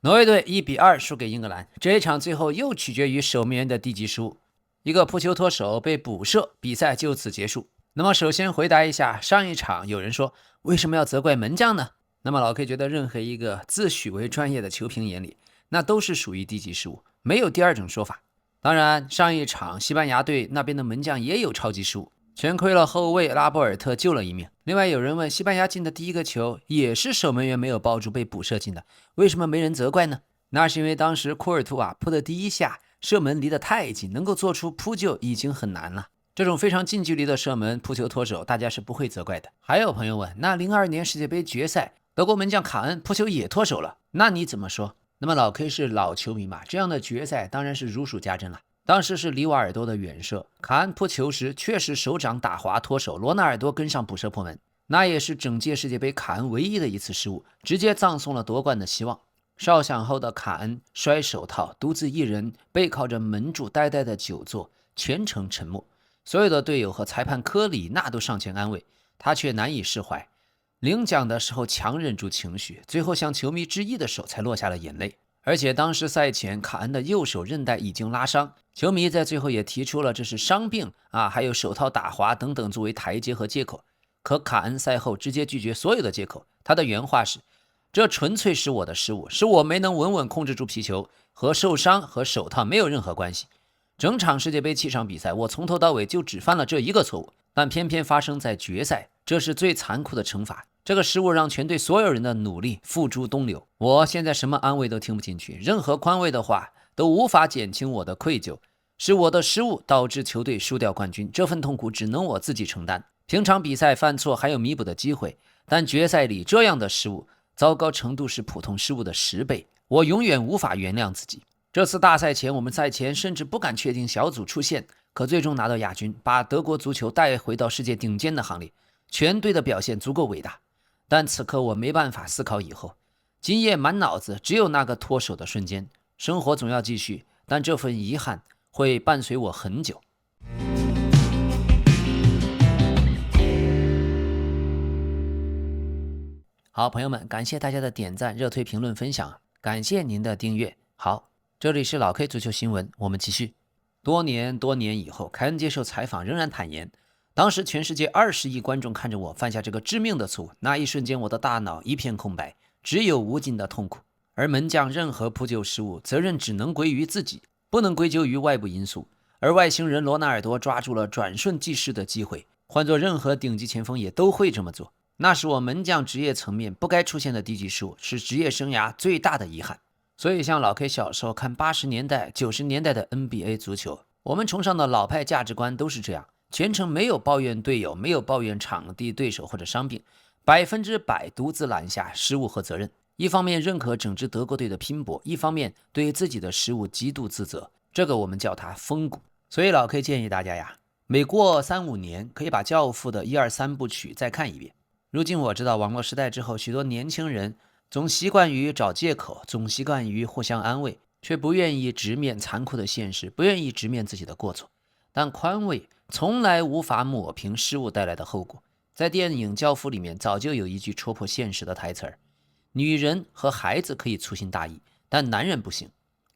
挪威隊1-2輸給英格蘭，這一場最後又取決於守門員的低級失誤，一個撲球脫手被補射，比賽就此結束。那麼首先回答一下，上一場有人說為什麼要責怪門將呢？那麼老 K 覺得任何一個自詡為專業的球評眼裡，那都是屬於低級失誤，沒有第二種說法。當然上一場西班牙隊那邊的門將也有超級失誤，全虧了後衛拉波爾特救了一命。另外有人問，西班牙進的第一個球也是守門員沒有抱住被補射進的，為什麼沒人責怪呢？那是因為當時库尔图瓦撲的第一下射門離得太近，能夠做出扑救已經很難了。這種非常近距離的射門撲球脫手，大家是不會責怪的。還有朋友問，那02年世界杯決賽德國門將卡恩撲球也脫手了，那你怎麼說？那麼老 K 是老球迷嘛，這樣的決賽當然是如數家珍了。當時是里瓦爾多的遠射，卡恩撲球時確實手掌打滑脫手，羅納爾多跟上補射破門，那也是整屆世界杯卡恩唯一的一次失誤，直接葬送了奪冠的希望。哨響後的卡恩摔手套，獨自一人背靠着門柱呆呆的久坐，全程沉默。所有的隊友和裁判科里那都上前安慰，他卻難以釋懷。領獎的時候強忍住情緒，最後向球迷致意的手才落下了眼淚。而且當时赛前卡恩的右手韌帶已經拉傷，球迷在最後也提出了這是傷病還有手套打滑等等作為台階和借口。可卡恩賽後直接拒絕所有的借口，他的原話是：這純粹是我的失誤，是我沒能穩穩控制住皮球，和受傷和手套沒有任何關係。整場世界杯7場比賽，我從頭到尾就只犯了這一個錯誤，但偏偏發生在決賽，這是最殘酷的懲罰。這個失誤讓全隊所有人的努力付諸東流。我現在什麼安慰都聽不進去，任何寬慰的話都無法減輕我的愧疚。是我的失誤導致球隊輸掉冠軍，這份痛苦只能我自己承擔。平常比賽犯錯還有彌補的機會，但決賽裡這樣的失誤，糟糕程度是普通失誤的10倍，我永遠無法原諒自己。這次大賽前，我們賽前甚至不敢確定小組出線，可最終拿到亞軍，把德國足球帶回到世界頂尖的行列，全隊的表現足夠偉大。但此刻我沒辦法思考以後，今夜滿腦子只有那個脫手的瞬間。生活總要繼續，但這份遺憾會伴隨我很久。好，朋友們，感謝大家的點讚、熱推、評論、分享，感謝您的訂閱。好，這裡是老 K 足球新聞，我們繼續。多年以後，凱恩接受採訪仍然坦言，當時全世界20億觀眾看着我犯下這個致命的錯誤，那一瞬間我的大腦一片空白，只有無盡的痛苦。而門將任何撲救失誤，責任只能歸於自己，不能歸咎於外部因素。而外星人羅納爾多抓住了轉瞬即逝的機會，換做任何頂級前鋒也都會這麼做。那是我門將職業層面不該出現的低級失誤，是職業生涯最大的遺憾。所以像老 K 小時候看80年代、90年代的 NBA 足球，我們崇尚的老派價值觀都是這樣，全程沒有抱怨隊友，沒有抱怨場地、對手或者傷病，100%獨自攬下失誤和責任。一方面認可整支德國隊的拼搏，一方面對自己的失誤極度自責，這個我們叫它風骨。所以老 K 建議大家呀，每過3-5年可以把《教父》的1、2、3部曲再看一遍。如今我知道網絡時代之後，許多年輕人總習慣於找借口，總習慣於互相安慰，卻不願意直面殘酷的現實，不願意直面自己的過錯。但寬慰從來無法抹平失誤帶來的後果。在電影《教父》裡面早就有一句戳破現實的台詞兒：女人和孩子可以粗心大意，但男人不行。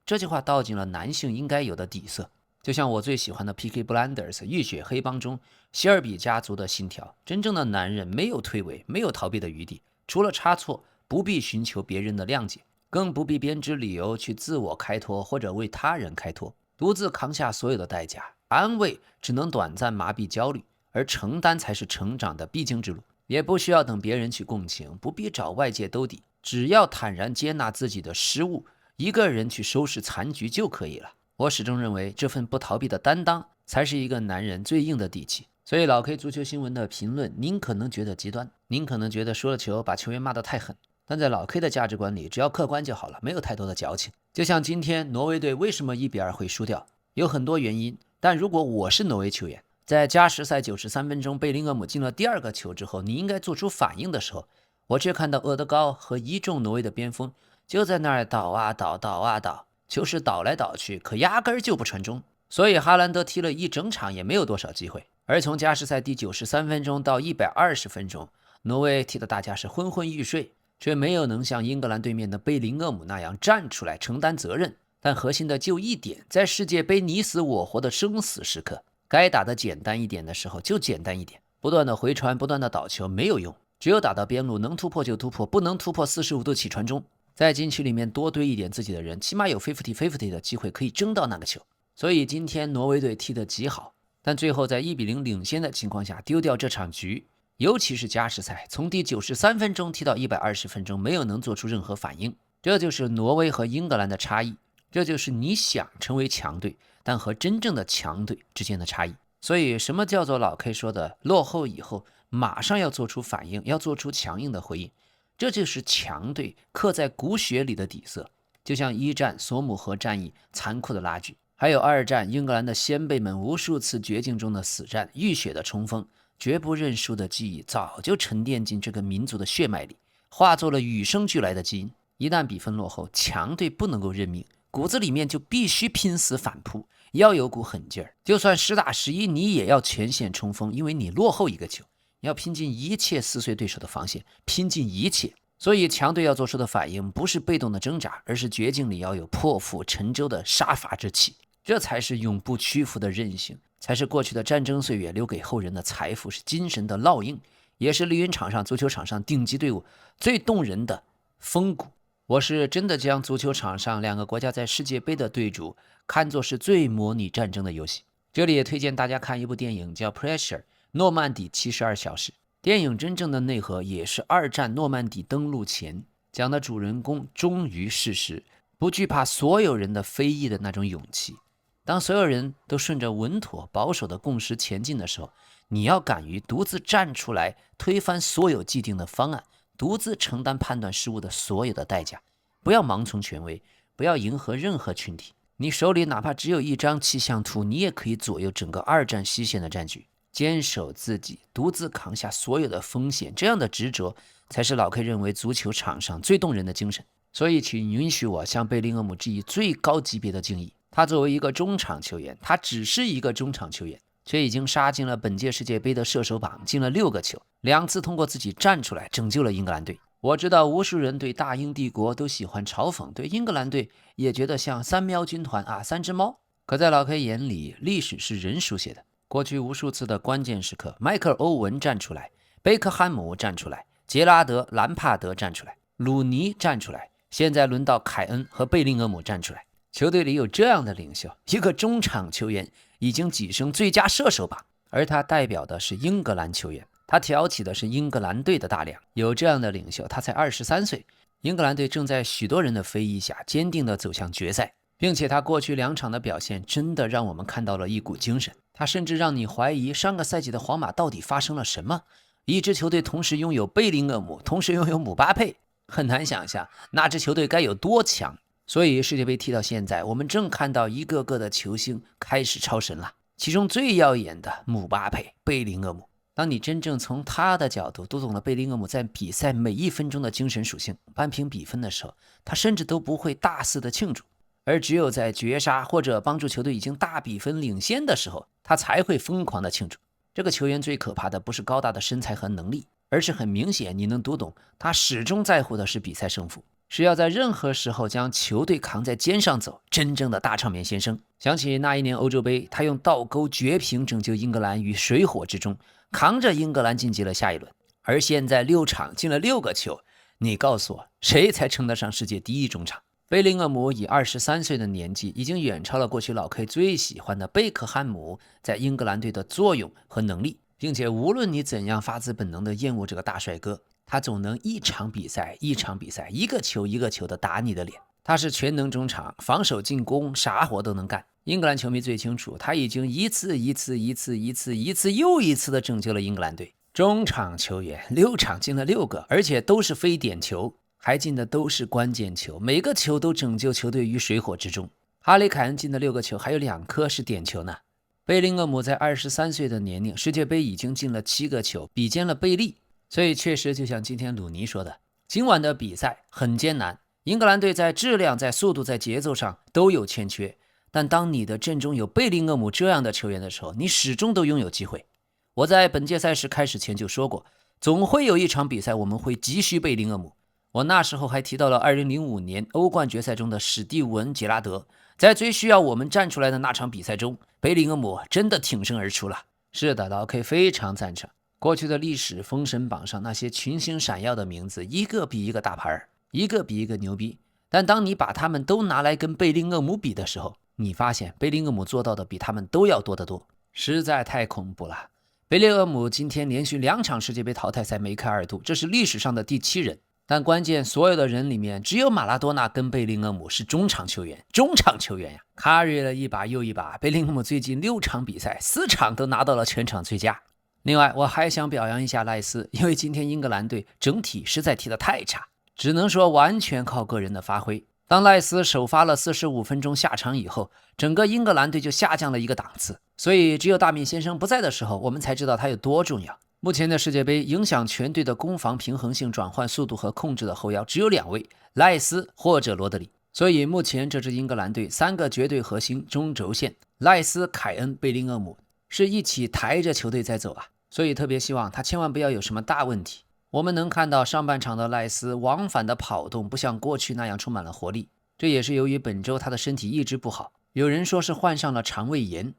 這句話道盡了男性應該有的底色。就像我最喜歡的 Peaky Blinders 浴血黑幫中希尔比家族的信条，真正的男人沒有退位，沒有逃避的余地，除了差錯不必尋求別人的諒解，更不必編織理由去自我開脫或者為他人開脫，獨自扛下所有的代價。安慰只能短暫麻痹焦慮，而承擔才是成長的必經之路。也不需要等別人去共情，不必找外界兜底，只要坦然接納自己的失誤，一個人去收拾殘局就可以了。我始終認為這份不逃避的擔當才是一個男人最硬的底氣。所以老 K 足球新聞的評論，您可能覺得極端，您可能覺得输了球把球員骂得太狠，但在老 K 的價值觀裡，只要客觀就好了，沒有太多的矯情。就像今天挪威队為什麼1-2會輸掉，有很多原因，但如果我是挪威球員，在加時賽93分鐘贝林厄姆進了第2個球之後，你應該做出反應的時候，我卻看到厄德高和一众挪威的邊鋒就在那兒倒啊倒，球是倒來倒去，可壓根兒就不傳中，所以哈蘭德踢了一整場也沒有多少機會。而從加時賽第93分鐘到120分鐘，挪威踢得大家是昏昏欲睡，卻沒有能像英格蘭對面的貝林厄姆那樣站出來承擔責任。但核心的就一點，在世界杯你死我活的生死時刻，該打得簡單一點的時候就簡單一點，不斷的回傳，不斷的倒球沒有用，只有打到邊路，能突破就突破，不能突破45度起傳中，在禁區裡面多堆一點自己的人，起碼有 50-50 的機會可以爭到那個球。所以今天挪威隊踢得極好，但最後在1-0領先的情況下丟掉這場局，尤其是加時賽，從第93分鐘踢到120分鐘，沒有能做出任何反應。這就是挪威和英格蘭的差異，這就是你想成為強隊，但和真正的強隊之間的差異。所以什麼叫做老 K 說的落後以後馬上要做出反應，要做出強硬的回應，這就是強隊刻在骨血裡的底色。就像一戰索姆河戰役殘酷的拉鋸，還有二戰英格蘭的先輩們無數次絕境中的死戰，浴血的衝鋒，絕不認輸的記憶早就沉澱進這個民族的血脈裡，化作了與生俱來的基因。一旦比分落後，強隊不能夠認命，骨子裡面就必須拼死反撲，要有股狠勁兒。就算10打11，你也要全線衝鋒，因為你落後一個球，要拼盡一切撕碎對手的防線，拼盡一切。所以強隊要做出的反應不是被動的掙扎，而是絕境裡要有破釜沉舟的杀伐之氣，這才是永不屈服的韌性，才是過去的戰爭歲月留給後人的財富，是精神的烙印，也是绿茵场上足球场上頂級隊伍最動人的風骨。我是真的將足球場上2個國家在世界杯的對主看作是最模擬戰爭的遊戲。這裡也推薦大家看一部電影叫 Pressure 諾曼底72小時。電影真正的內核也是二戰諾曼底登陸前講的主人公忠於事實，不懼怕所有人的非議的那種勇氣。當所有人都順着穩妥保守的共識前進的時候，你要敢於獨自站出來推翻所有既定的方案，獨自承擔判斷失誤的所有的代價。不要盲從權威，不要迎合任何群體。你手裡哪怕只有一張氣象圖，你也可以左右整個二戰西線的戰局。堅守自己，獨自扛下所有的風險，這樣的執着才是老 K 認為足球場上最動人的精神。所以請允許我向貝林厄姆致以最高級別的敬意。他作為一個中場球員，他只是一個中场球员，卻已經殺進了本屆世界杯的射手榜，進了6個球，2次通過自己站出來拯救了英格蘭隊。我知道無數人對大英帝國都喜歡嘲諷，對英格蘭隊也覺得像三喵軍團啊，3隻貓。可在老 K 眼裡，歷史是人書寫的。過去無數次的關鍵時刻，邁克爾·歐文站出來，貝克漢姆站出來，傑拉德·蘭帕德站出來，魯尼站出來，現在輪到凱恩和貝林厄姆站出來。球隊裡有這樣的領袖，一個中場球員已經躋升最佳射手榜，而他代表的是英格蘭球員，他挑起的是英格蘭隊的大梁。有這樣的領袖，他才23歲，英格蘭隊正在許多人的非議下堅定地走向決賽，並且他過去2場的表現真的讓我們看到了一股精神。他甚至讓你懷疑上個賽季的皇馬到底發生了什麼。一支球隊同時擁有貝林厄姆，同時擁有姆巴佩，很難想象那支球隊該有多強。所以世界杯踢到現在，我們正看到一個个的球星開始超神了，其中最耀眼的姆巴佩、貝林厄姆。當你真正從他的角度讀懂了貝林厄姆在比賽每1分鐘的精神屬性，扳平比分的時候，他甚至都不會大肆的慶祝，而只有在絕殺或者幫助球隊已經大比分領先的時候，他才會瘋狂的慶祝。這個球員最可怕的不是高大的身材和能力，而是很明顯你能讀懂，他始終在乎的是比賽勝負，是要在任何時候將球隊扛在肩上走，真正的大場面先生。想起那一年歐洲杯，他用倒鈎絕平拯救英格蘭於水火之中，扛着英格蘭晉級了下一輪。而現在6場進了6個球，你告訴我誰才稱得上世界第一中場？貝林厄姆以23歲的年紀，已經遠超了過去老 K 最喜歡的貝克漢姆在英格蘭隊的作用和能力，並且無論你怎樣發自本能的厭惡這個大帥哥，他總能一場比賽一場比賽，一個球一個球的打你的臉。他是全能中場，防守進攻啥活都能幹。英格蘭球迷最清楚，他已經一次又一次的拯救了英格蘭隊。中場球員6場進了6個，而且都是非點球，還進的都是關鍵球，每個球都拯救球隊於水火之中。哈里凱恩進的6個球，還有2顆是點球呢。貝林厄姆在23歲的年齡，世界杯已經進了7個球，比肩了貝利。所以確實就像今天魯尼說的，今晚的比賽很艱難，英格蘭隊在質量、在速度、在節奏上都有欠缺，但當你的陣中有貝林厄姆這樣的球員的時候，你始終都擁有機會。我在本屆賽事開始前就說過，總會有一場比賽我們會急需貝林厄姆。我那時候還提到了2005年歐冠決賽中的史蒂文·傑拉德，在最需要我們站出來的那場比賽中，貝林厄姆真的挺身而出了。是的，老 K 非常贊成。過去的歷史封神榜上那些群星閃耀的名字，一個比一個大牌，一個比一個牛逼。但當你把他們都拿來跟貝林厄姆比的時候，你發現貝林厄姆做到的比他們都要多得多，實在太恐怖了。貝林厄姆今天連續2場世界杯淘汰賽梅開二度，這是歷史上的第7人。但關鍵所有的人裡面，只有馬拉多納跟貝林厄姆是中場球員呀，carry 了一把又一把。貝林厄姆最近6场比賽4场都拿到了全场最佳。另外，我還想表揚一下賴斯，因為今天英格蘭队整体實在踢得太差，只能說完全靠個人的發揮。當賴斯首發了45分鐘下場以後，整個英格蘭队就下降了一個檔次。所以只有大米先生不在的時候，我們才知道他有多重要。目前的世界杯影響全队的攻防平衡性、轉換速度和控制的後腰只有2位，賴斯或者羅德里。所以目前這支英格蘭隊3個絕對核心中軸線，賴斯、凱恩、貝林厄姆是一起抬着球队在走啊。所以特別希望他千萬不要有什麼大問題。我們能看到上半場的賴斯往返的跑動不像過去那樣充滿了活力，這也是由於本周他的身體一直不好，有人說是患上了腸胃炎。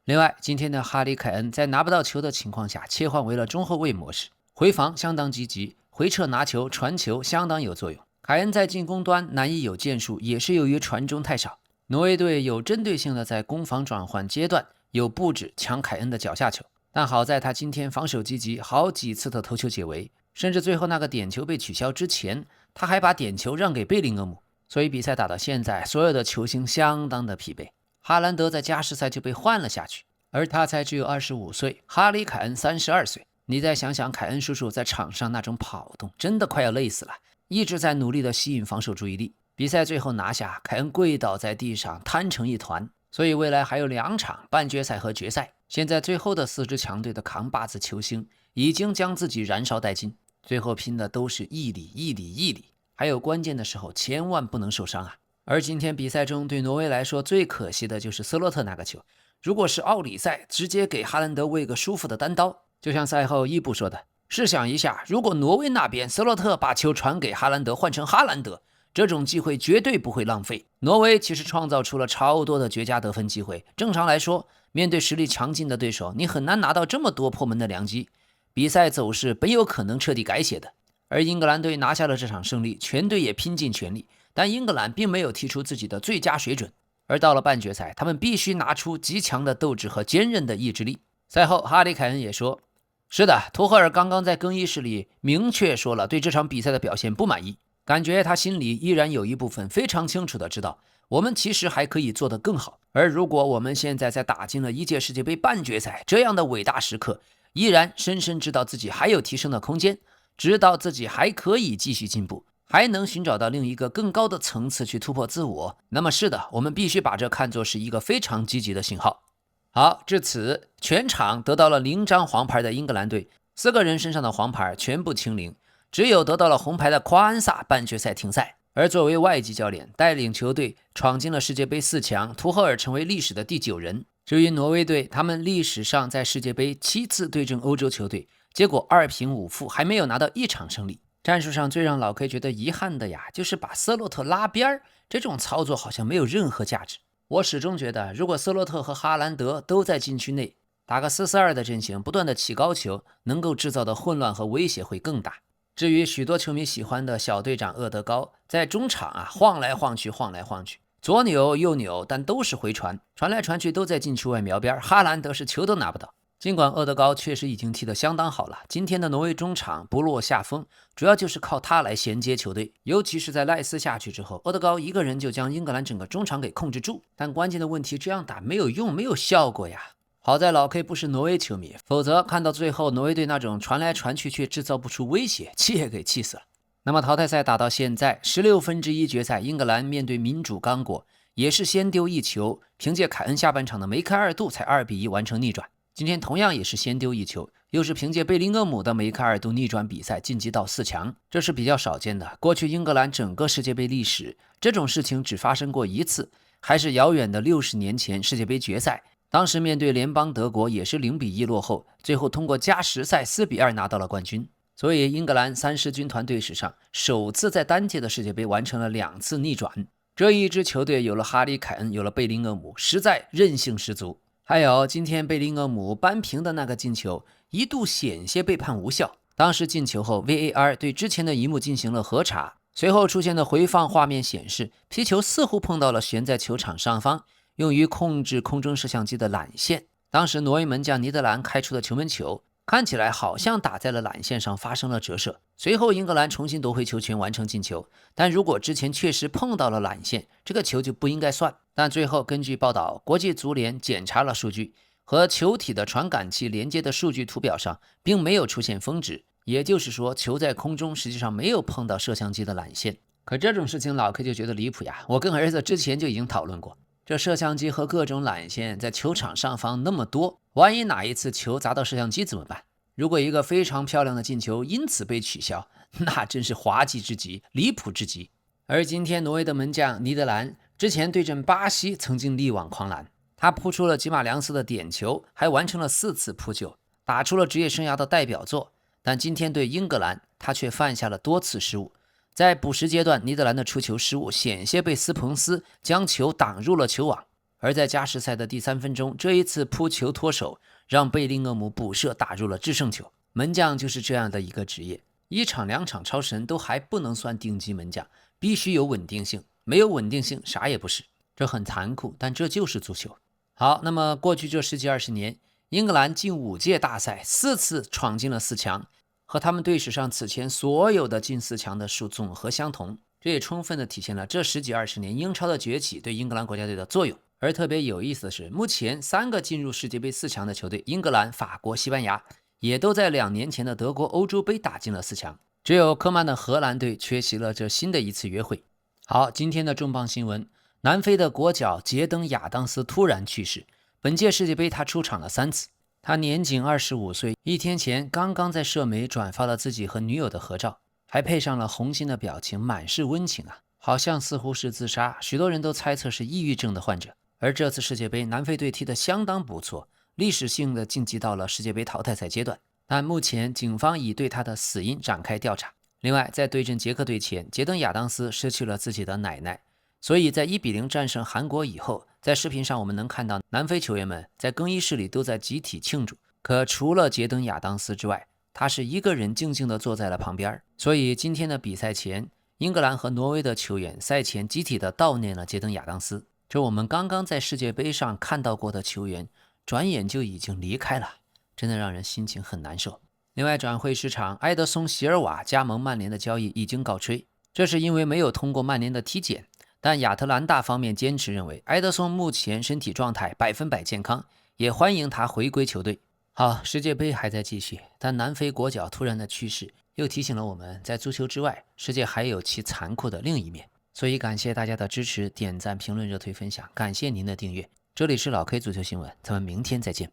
另外，今天的哈里·凱恩在拿不到球的情況下切換為了中後衛模式，回防相當積極，回撤拿球、傳球相當有作用。凱恩在進攻端難以有建樹，也是由於傳中太少。挪威隊有針對性的在攻防轉換階段有布置搶凱恩的腳下球，但好在他今天防守積極，好幾次的頭球解圍，甚至最後那個點球被取消之前，他還把點球讓給貝林厄姆。所以比賽打到現在，所有的球星相當的疲憊。哈蘭德在加时赛就被換了下去，而他才只有25歲，哈里·凱恩32歲。你再想想凱恩叔叔在场上那種跑動，真的快要累死了，一直在努力的吸引防守注意力。比賽最後拿下，凱恩跪倒在地上癱成一團。所以未來還有2場半決賽和決賽，現在最後的4支強隊的扛把子球星已經將自己燃燒殆盡，最後拼的都是毅力，還有關鍵的時候千萬不能受傷啊。而今天比赛中对挪威来說最可惜的就是斯洛特那個球，如果是奧里塞直接給哈蘭德餵個舒服的單刀，就像賽後伊布說的，試想一下，如果挪威那邊斯洛特把球傳給哈蘭德，換成哈蘭德，這種機會絕對不會浪費。挪威其實創造出了超多的絕佳得分機會，正常來說，面對實力強勁的對手，你很難拿到這麼多破門的良機，比賽走勢本有可能徹底改寫的。而英格蘭隊拿下了這場勝利，全隊也拼盡全力，但英格蘭並沒有踢出自己的最佳水準。而到了半決賽，他們必須拿出極強的鬥志和堅韌的意志力。賽後，哈里·凱恩也說，是的，图赫爾剛剛在更衣室裡明確說了對這場比賽的表現不滿意，感覺他心裡依然有一部分非常清楚的知道，我們其實還可以做得更好。而如果我們現在在打進了一屆世界杯半決賽這樣的偉大時刻，依然深深知道自己還有提升的空間，知道自己還可以繼續進步，還能尋找到另一個更高的層次去突破自我，那麼是的，我們必須把这看作是一個非常積極的信號。好，至此全場得到了0張黃牌的英格蘭隊，4個人身上的黃牌全部清零，只有得到了紅牌的誇安薩半決賽停賽。而作為外籍教練帶領球隊闖進了世界杯4強，圖赫爾成為歷史的第9人。至於挪威隊，他們歷史上在世界杯7次對陣歐洲球隊，結果2平5負，還沒有拿到1場勝利。戰術上最讓老 K 覺得遺憾的呀，就是把斯洛特拉邊，這種操作好像沒有任何價值。我始終覺得，如果斯洛特和哈蘭德都在禁區內打個4-4-2的陣型，不斷的起高球，能夠制造的混亂和威脅會更大。至於許多球迷喜歡的小隊長厄德高，在中場晃來晃去，左扭右扭，但都是回傳，傳來傳去都在禁區外瞄邊，哈蘭德是球都拿不到。儘管厄德高確實已經踢得相當好了，今天的挪威中場不落下風，主要就是靠他來銜接球隊，尤其是在賴斯下去之後，厄德高一個人就將英格蘭整個中場給控制住。但關鍵的問題，這樣打沒有用，沒有效果呀。好在老 K 不是挪威球迷，否則看到最後挪威队那種傳來傳去卻制造不出威脅，氣也給氣死了。那麼淘汰賽打到現在16分之一決賽，英格蘭面對民主剛果，也是先丟1球，憑借凱恩下半場的梅開二度才2比1完成逆轉。今天同樣也是先丟1球，又是憑借貝林厄姆的梅開二度逆轉比賽晉級到4強，這是比較少見的。過去英格蘭整個世界杯歷史，這種事情只發生過1次，還是遙遠的60年前世界杯決賽，當時面對聯邦德國也是0比1落後，最後通過加時賽4比2拿到了冠軍。所以英格蘭三獅軍團隊史上首次在單屆的世界杯完成了2次逆轉。這一支球隊有了哈里·凱恩，有了貝林厄姆，實在韌性十足。還有今天貝林厄姆扳平的那個進球，一度險些被判無效。當時進球後 VAR 對之前的一幕進行了核查，隨後出現的回放畫面顯示，皮球似乎碰到了懸在球場上方用於控制空中攝像機的纜線。當時挪威門將尼德蘭開出的球門球看起來好像打在了纜線上，發生了折射。隨後英格蘭重新奪回球权，完成进球。但如果之前確實碰到了纜線，這個球就不應該算。但最後根據報道，國際足聯檢查了數據，和球體的傳感器連接的數據圖表上並沒有出現峰值，也就是說球在空中實際上沒有碰到攝像機的纜線。可這種事情老 K 就覺得離譜呀，我跟兒子之前就已經討論過，這攝像機和各種纜線在球場上方那麼多，萬一哪一次球砸到攝像機怎麼辦？如果一個非常漂亮的進球因此被取消，那真是滑稽之極，離譜之極。而今天挪威的门将尼德蘭之前对阵巴西曾經力挽狂瀾，他撲出了吉馬良斯的點球，還完成了4次撲救，打出了職業生涯的代表作。但今天對英格蘭，他卻犯下了多次失誤。在補時階段，尼德蘭的出球失誤險些被斯彭斯將球擋入了球網。而在加時賽的第3分鐘，這一次撲球脫手，讓貝林厄姆補射打入了制勝球。門將就是這樣的一個職業，1場2場超神都還不能算頂級門將，必須有穩定性，沒有穩定性啥也不是。這很殘酷，但這就是足球。好，那麼過去這10幾20年，英格蘭近5屆大賽4次闖進了4強，和他們隊史上此前所有的進4強的數總和相同。這也充分地體現了這10幾20年英超的崛起對英格蘭國家隊的作用。而特別有意思的是，目前3個進入世界杯4強的球隊，英格蘭、法國、西班牙，也都在2年前的德國歐洲杯打進了4強。只有科曼的荷蘭隊缺席了這新的一次約會。好，今天的重磅新聞，南非的國腳傑登·亞當斯突然去世。本屆世界杯他出場了3次，他年僅25歲，1天前剛剛在社媒轉發了自己和女友的合照，還配上了紅心的表情，滿是溫情啊，好像似乎是自殺，許多人都猜測是抑鬱症的患者。而這次世界杯，南非隊踢得相當不錯，歷史性的晉級到了世界杯淘汰賽階段。但目前警方已對他的死因展開調查。另外，在對陣捷克队前，傑登·亞當斯失去了自己的奶奶，所以在1-0戰勝韓國以後，在視頻上我們能看到南非球員們在更衣室裡都在集體慶祝。可除了傑登·亞當斯之外，他是一個人靜靜地坐在了旁邊。所以今天的比賽前，英格蘭和挪威的球員賽前集體的悼念了傑登·亞當斯。這我們剛剛在世界杯上看到過的球員，轉眼就已經離開了，真的讓人心情很難受。另外，轉會市場，埃德松·席爾瓦加盟曼聯的交易已經告吹，這是因為沒有通過曼聯的體檢。但亞特蘭大方面堅持認為，埃德松目前身體狀態100%健康，也歡迎他回歸球隊。好，世界杯還在繼續，但南非國腳突然的去世，又提醒了我們在足球之外，世界還有其殘酷的另一面。所以感謝大家的支持，點讚、評論、熱推、分享，感謝您的訂閱。這裡是老 K 足球新聞，咱們明天再見。